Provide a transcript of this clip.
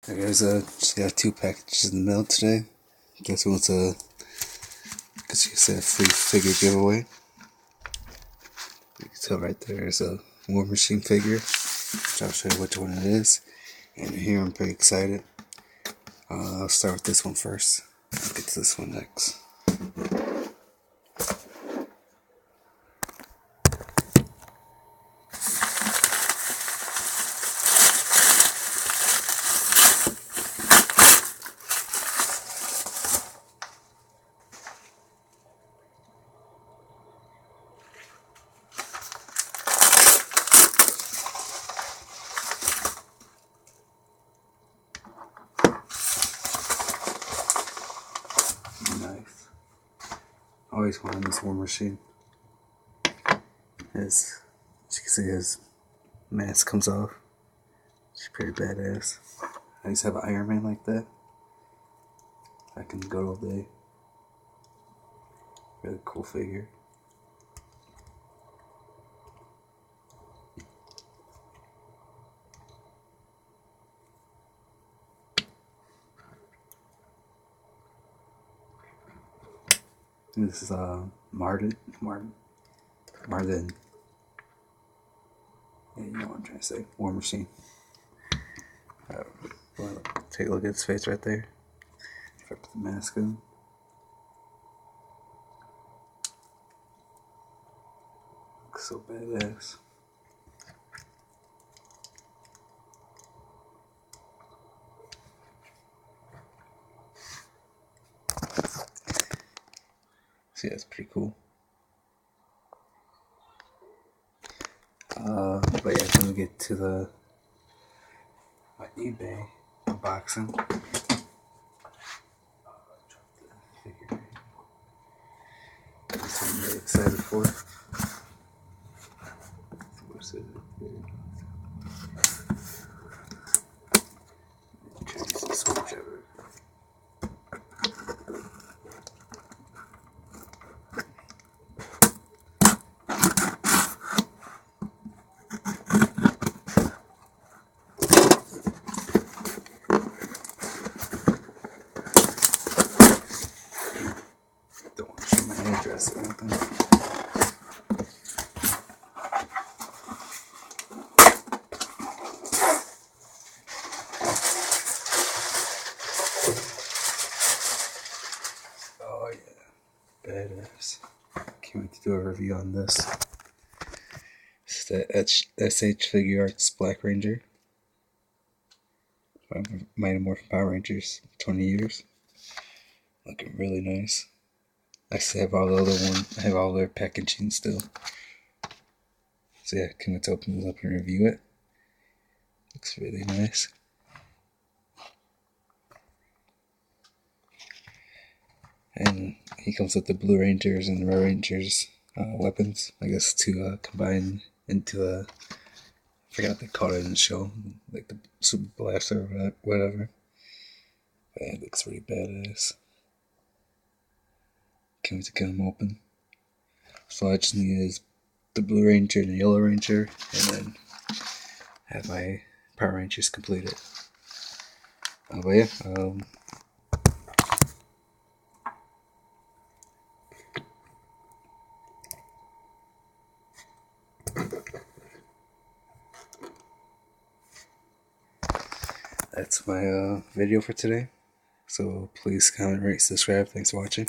There's just got 2 packages in the mail today. This one's a, guess you could say, a free figure giveaway. You can tell right there is a War Machine figure, which I'll show you which one it is. And here I'm pretty excited. I'll start with this one first. I'll get to this one next. Nice. I always wanted this War Machine. As you can see, his mask comes off. It's pretty badass. I used to have an Iron Man like that. I can go all day. Really cool figure. This is Martin. Yeah, you know what I'm trying to say. War Machine. Well, take a look at his face right there. If I put the mask on. Looks so badass. See, that's pretty cool. But yeah, then we get to my eBay unboxing. This one I'm really excited for. What's it? Try to use the screwdriver. Don't want to show my address or anything. Oh yeah, badass. Can't wait to do a review on this. It's the SH Figure Arts Black Ranger. Mighty Morphin Power Rangers, 20 years. Looking really nice. I still have all the other ones. I have all their packaging still. So yeah, can't wait to open this up and review it. Looks really nice. And he comes with the Blue Rangers and the Red Rangers weapons, I guess, to combine into a, I forgot what they called it in the show, like the Super Blaster or whatever. But yeah, it looks really badass. Can't wait to get them open. So I just need is the Blue Ranger and the Yellow Ranger, and then have my Power Rangers completed. But yeah, that's my video for today. So please comment, rate, subscribe. Thanks for watching.